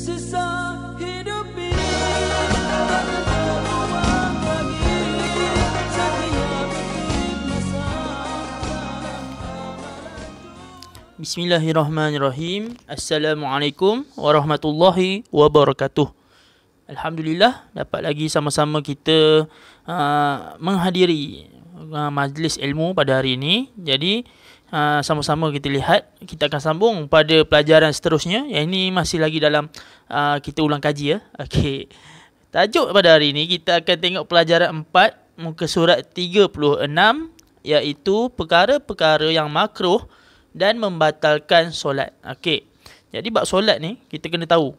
Sisa hidup ini tak terulang lagi, setiap detik masa. Bismillahirrahmanirrahim. Assalamualaikum warahmatullahi wabarakatuh. Alhamdulillah dapat lagi sama-sama kita menghadiri majlis ilmu pada hari ini. Jadi sama-sama kita lihat, kita akan sambung pada pelajaran seterusnya. Yang ini masih lagi dalam kita ulang kaji ya. Okey. Tajuk pada hari ini kita akan tengok pelajaran 4 muka surat 36, iaitu perkara-perkara yang makruh dan membatalkan solat. Okey. Jadi bab solat ni kita kena tahu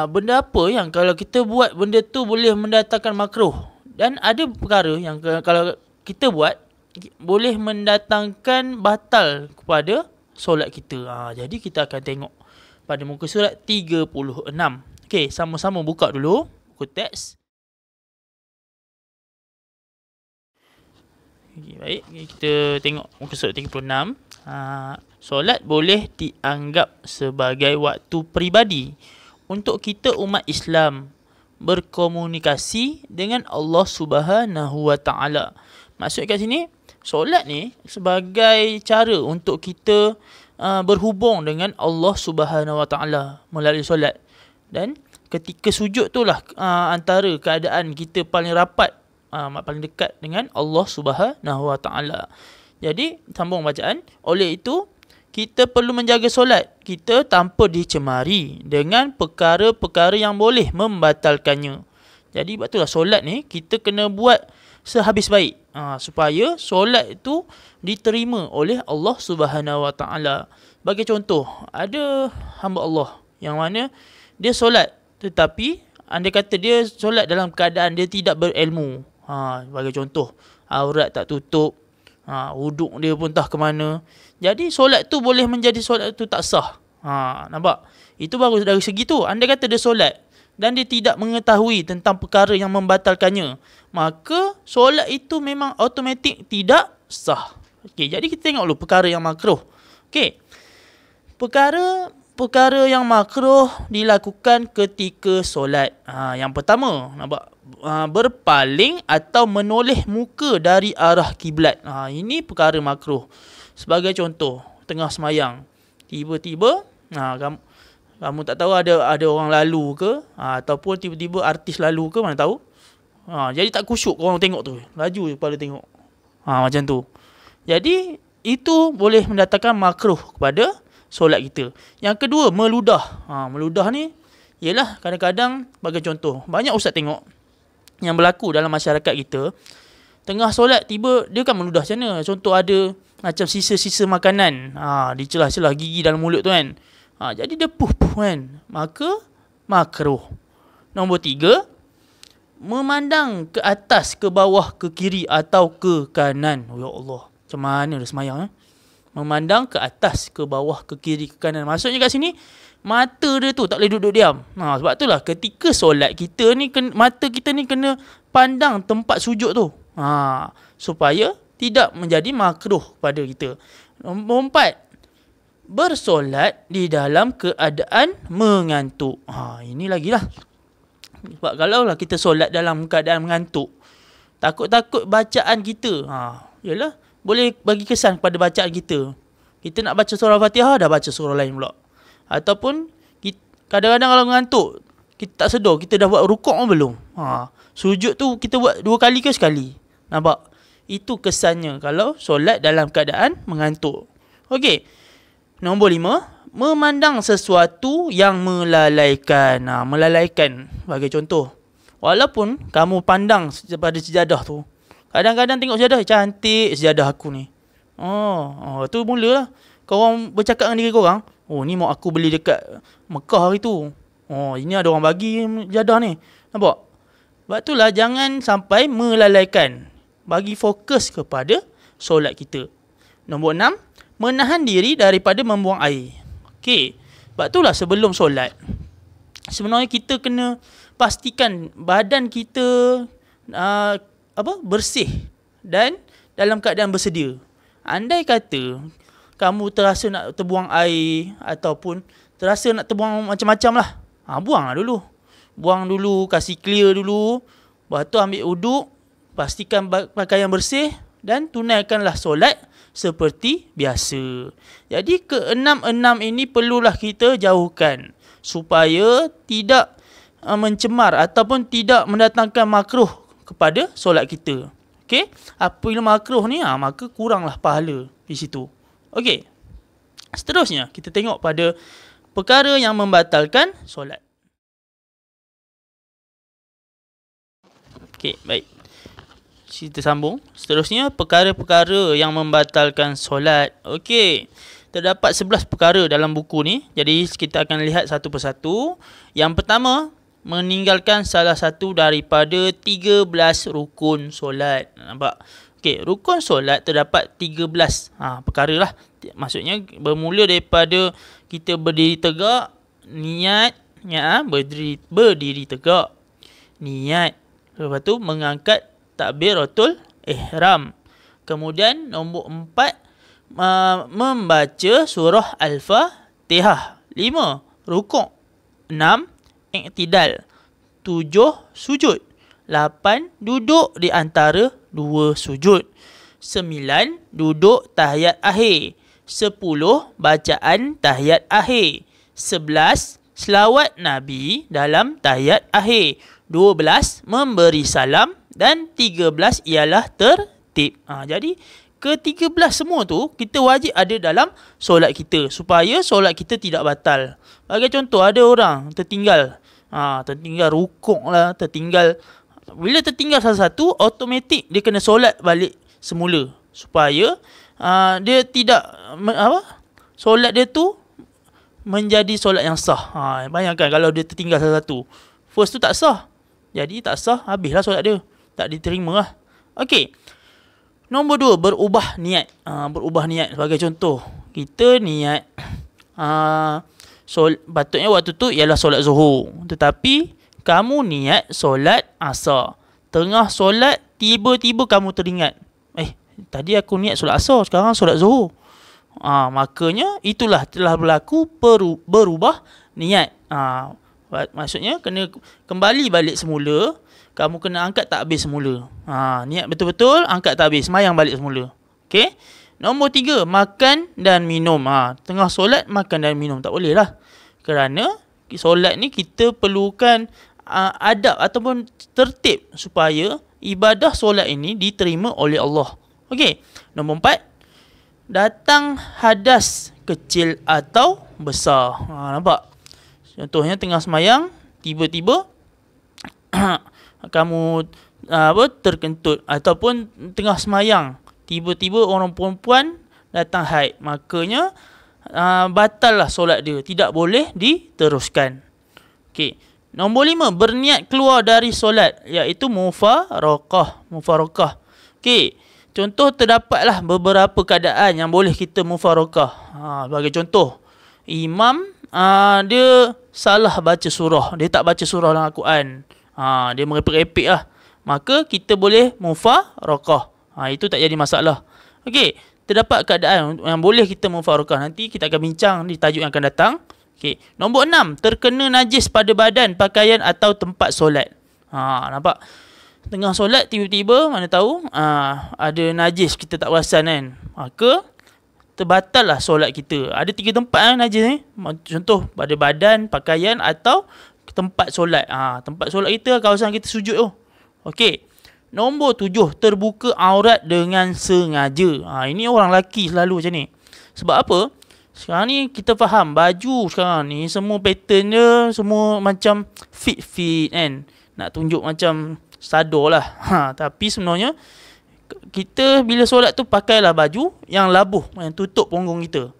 benda apa yang kalau kita buat benda tu boleh mendatangkan makruh, dan ada perkara yang kalau kita buat boleh mendatangkan batal kepada solat kita. Jadi kita akan tengok pada muka surat 36. Okey, sama-sama buka dulu buku teks. Okay, baik, kita tengok muka surat 36. Solat boleh dianggap sebagai waktu peribadi untuk kita umat Islam berkomunikasi dengan Allah Subhanahu Wa Taala. Maksud kat sini, solat ni sebagai cara untuk kita berhubung dengan Allah Subhanahu Wa Taala melalui solat. Dan ketika sujud tu lah antara keadaan kita paling rapat, paling dekat dengan Allah Subhanahu Wa Taala. Jadi sambung bacaan. Oleh itu kita perlu menjaga solat kita tanpa dicemari dengan perkara-perkara yang boleh membatalkannya. Jadi itulah solat ni kita kena buat sehabis baik supaya solat itu diterima oleh Allah Subhanahu Wa Taala. Bagi contoh, ada hamba Allah yang mana dia solat tetapi andai kata dia solat dalam keadaan dia tidak berilmu. Bagi contoh, aurat tak tutup, wuduk dia pun tak ke mana. Jadi solat tu boleh menjadi solat tu tak sah. Nampak? Itu baru dari segi tu. Andai kata dia solat dan dia tidak mengetahui tentang perkara yang membatalkannya, maka solat itu memang automatik tidak sah. Okey, jadi kita tengok dulu perkara yang makruh. Okey. Perkara yang makruh dilakukan ketika solat. Yang pertama, nampak? Berpaling atau menoleh muka dari arah kiblat. Ini perkara makruh. Sebagai contoh, tengah semayang, tiba-tiba kamu tak tahu ada orang lalu ke, ataupun tiba-tiba artis lalu ke, mana tahu. Jadi tak khusyuk orang tengok tu, laju kepala tengok. Macam tu. Jadi itu boleh mendatangkan makruh kepada solat kita. Yang kedua, meludah. Meludah ni ialah kadang-kadang, bagi contoh, banyak ustaz tengok yang berlaku dalam masyarakat kita, tengah solat tiba dia kan meludah macam mana. Contoh ada macam sisa-sisa makanan di celah-celah gigi dalam mulut tu kan. Jadi dia puh-puh kan. Maka makruh. Nombor 3, memandang ke atas, ke bawah, ke kiri atau ke kanan. Ya Allah, macam mana dia semayang memandang ke atas, ke bawah, ke kiri, ke kanan. Maksudnya kat sini, mata dia tu tak boleh duduk diam. Sebab itulah ketika solat kita ni, mata kita ni kena pandang tempat sujud tu. Supaya tidak menjadi makruh pada kita. Nombor 4, bersolat di dalam keadaan mengantuk. Ini lagi lah. Sebab kalau lah kita solat dalam keadaan mengantuk, takut-takut bacaan kita yalah, boleh bagi kesan pada bacaan kita. Kita nak baca surah Fatihah, dah baca surah lain pula. Ataupun kadang-kadang kalau mengantuk, kita tak sedar kita dah buat rukuk pun belum. Sujud tu kita buat 2 kali ke sekali. Nampak? Itu kesannya kalau solat dalam keadaan mengantuk. Okey. Nombor 5, memandang sesuatu yang melalaikan. Melalaikan, bagi contoh, walaupun kamu pandang pada sejadah tu, kadang-kadang tengok sejadah, cantik sejadah aku ni. Tu mulalah korang bercakap dengan diri korang, ni mau aku beli dekat Mekah hari tu. Ini ada orang bagi sejadah ni. Nampak? Sebab itulah jangan sampai melalaikan. Bagi fokus kepada solat kita. Nombor 6, menahan diri daripada membuang air. Okey. Sebab itulah sebelum solat, sebenarnya kita kena pastikan badan kita bersih dan dalam keadaan bersedia. Andai kata kamu terasa nak terbuang air ataupun terasa nak terbuang macam-macam lah. Buang lah dulu. Buang dulu, kasih clear dulu. Lepas tu ambil uduk, pastikan pakaian bersih dan tunaikanlah solat seperti biasa. Jadi keenam-enam ini perlulah kita jauhkan supaya tidak mencemar ataupun tidak mendatangkan makruh kepada solat kita. Okey, apabila makruh ni maka kuranglah pahala di situ. Okey. Seterusnya kita tengok pada perkara yang membatalkan solat. Okey, baik. Kita sambung. Seterusnya perkara-perkara yang membatalkan solat. Okey. Terdapat 11 perkara dalam buku ni. Jadi kita akan lihat satu persatu. Yang pertama, meninggalkan salah satu daripada 13 rukun solat. Nampak? Okey, rukun solat terdapat 13 perkara lah. Maksudnya bermula daripada kita berdiri tegak, niat, berdiri tegak, niat. Lepas tu mengangkat takbiratul ihram. Kemudian nombor 4, membaca surah Al-Fatihah. 5, rukuk. 6, iktidal. 7, sujud. 8, duduk di antara 2 sujud. 9, duduk tahiyat akhir. 10, bacaan tahiyat akhir. 11, selawat Nabi dalam tahiyat akhir. 12, memberi salam. Dan 13 ialah tertib. Jadi ke-13 semua tu kita wajib ada dalam solat kita supaya solat kita tidak batal. Bagi contoh, ada orang tertinggal. Tertinggal rukuk lah, tertinggal. Bila tertinggal salah satu, automatik dia kena solat balik semula supaya dia tidak solat dia tu menjadi solat yang sah. Bayangkan kalau dia tertinggal salah satu, first tu tak sah, jadi tak sah, habislah solat dia, tak diterima lah. Okey. Nombor 2, berubah niat. Berubah niat. Sebagai contoh, kita niat patutnya waktu tu ialah solat zuhur, tetapi kamu niat solat asar. Tengah solat tiba-tiba kamu teringat, tadi aku niat solat asar, sekarang solat zuhur. Makanya itulah telah berlaku berubah niat. Maksudnya kena kembali balik semula. Kamu kena angkat takbir semula. Niat betul-betul, angkat takbir, semayang balik semula. Okey. Nombor 3, makan dan minum. Tengah solat makan dan minum tak boleh lah. Kerana solat ni kita perlukan adab ataupun tertib supaya ibadah solat ini diterima oleh Allah. Okey. Nombor 4, datang hadas kecil atau besar. Nampak? Contohnya tengah semayang, tiba-tiba kamu terkentut, ataupun tengah semayang tiba-tiba orang perempuan datang haid, makanya batal lah solat dia, tidak boleh diteruskan. Okey. Nombor 5, berniat keluar dari solat, iaitu mufaraqah. Okey. Contoh, terdapatlah beberapa keadaan yang boleh kita mufaraqah. Sebagai contoh, imam dia salah baca surah, dia tak baca surah dalam Al-Quran. Dia merepek-repek lah. Maka kita boleh mufaraqah. Itu tak jadi masalah. Okey. Terdapat keadaan yang boleh kita mufaraqah. Nanti kita akan bincang di tajuk yang akan datang. Okey. Nombor 6, terkena najis pada badan, pakaian atau tempat solat. Nampak? Tengah solat tiba-tiba mana tahu ada najis, kita tak perasan kan. Maka terbatal lah solat kita. Ada 3 tempat najis ni. Contoh pada badan, pakaian atau tempat solat. Tempat solat kita, kawasan kita sujud tu. Okey. Nombor 7, terbuka aurat dengan sengaja. Ini orang lelaki selalu macam ni. Sebab apa? Sekarang ni kita faham baju sekarang ni semua pattern dia semua macam fit kan. Nak tunjuk macam sador lah. Tapi sebenarnya kita bila solat tu pakailah baju yang labuh, yang tutup punggung kita.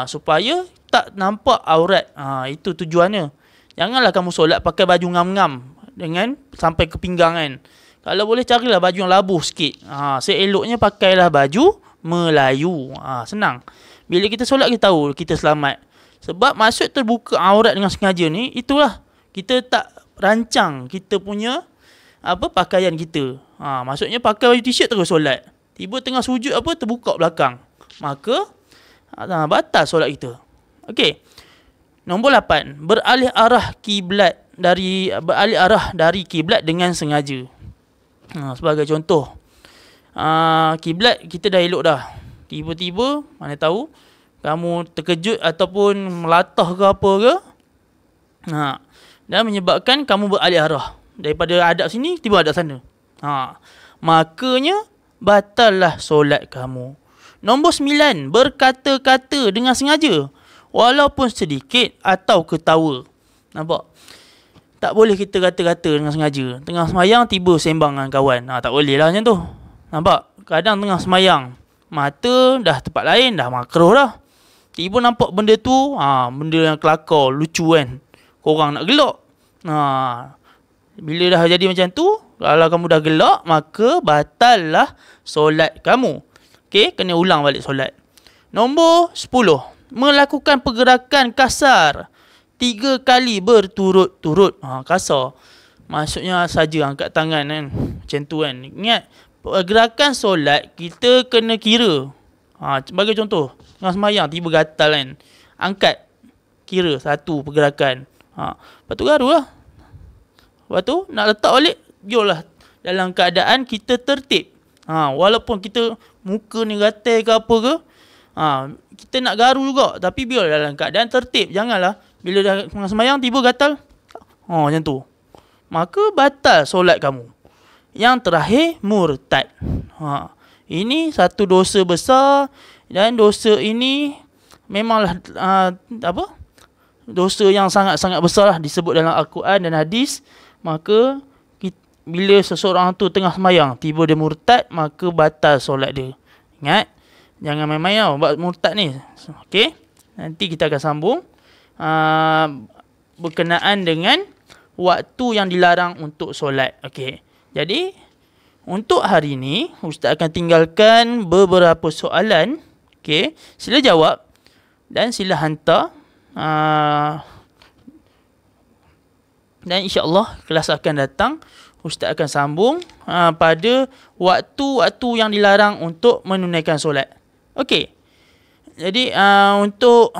Supaya tak nampak aurat. Itu tujuannya. Janganlah kamu solat pakai baju ngam-ngam dengan sampai ke pinggang kan. Kalau boleh carilah baju yang labuh sikit. Seeloknya pakailah baju Melayu. Senang. Bila kita solat kita tahu kita selamat. Sebab maksud terbuka aurat dengan sengaja ni, itulah kita tak rancang kita punya pakaian kita. Maksudnya pakai baju t-shirt terus solat. Tiba tengah sujud terbuka belakang. Maka batal solat kita. Okey. Nombor 8, beralih arah dari kiblat dengan sengaja. Sebagai contoh, kiblat kita dah elok dah. Tiba-tiba, mana tahu kamu terkejut ataupun melatah ke apa ke, dan menyebabkan kamu beralih arah daripada hadap sini tiba hadap sana. Makanya batallah solat kamu. Nombor 9, berkata-kata dengan sengaja walaupun sedikit atau ketawa. Nampak? Tak boleh kita kata-kata dengan sengaja. Tengah semayang tiba sembang dengan kawan. Tak boleh lah macam tu. Nampak? Kadang tengah semayang, mata dah tempat lain, dah makruh dah. Tiba nampak benda tu, benda yang kelakar, lucu kan. Korang nak gelak. Bila dah jadi macam tu, kalau kamu dah gelak, maka batallah solat kamu. Okey, kena ulang balik solat. Nombor 10, melakukan pergerakan kasar 3 kali berturut-turut. Kasar maksudnya saja angkat tangan kan, macam tu kan. Ingat, pergerakan solat kita kena kira. Sebagai contoh, tengah semayang tiba gatal kan, angkat, kira satu pergerakan. Lepas tu garu lah. Lepas tu nak letak balik, biarlah dalam keadaan kita tertib. Walaupun kita muka ni gatal ke apa ke, kita nak garu juga, tapi biar dalam keadaan tertib. Janganlah bila dah tengah semayang tiba gatal, macam tu, maka batal solat kamu. Yang terakhir, murtad. Ini satu dosa besar, dan dosa ini memanglah dosa yang sangat-sangat besar lah, disebut dalam Al-Quran dan hadis. Maka bila seseorang tu tengah semayang tiba dia murtad, maka batal solat dia. Ingat, jangan main-main buat murtad ni. Okey, nanti kita akan sambung berkenaan dengan waktu yang dilarang untuk solat. Okey, jadi untuk hari ini Ustaz akan tinggalkan beberapa soalan. Okey, sila jawab dan sila hantar. Dan insya-Allah kelas akan datang Ustaz akan sambung pada waktu-waktu yang dilarang untuk menunaikan solat. Okey. Jadi untuk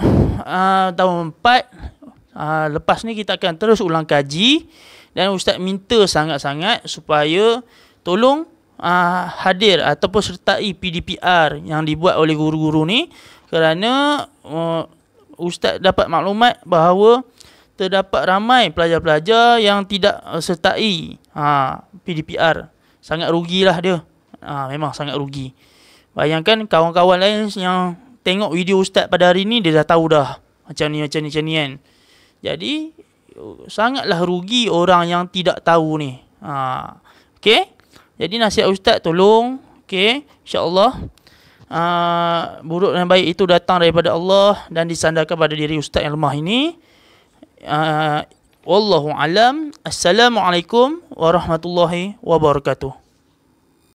tahun 4 lepas ni kita akan terus ulang kaji, dan Ustaz minta sangat-sangat supaya tolong hadir ataupun sertai PDPR yang dibuat oleh guru-guru ni, kerana Ustaz dapat maklumat bahawa terdapat ramai pelajar-pelajar yang tidak sertai PDPR. Sangat rugilah dia. Memang sangat rugi. Bayangkan kawan-kawan lain yang tengok video Ustaz pada hari ni, dia dah tahu dah macam ni kan. Jadi sangatlah rugi orang yang tidak tahu ni. Okey. Jadi nasihat Ustaz tolong, okey, insya-Allah buruk dan baik itu datang daripada Allah dan disandarkan pada diri Ustaz yang lemah ini. Wallahu alam. Assalamualaikum warahmatullahi wabarakatuh.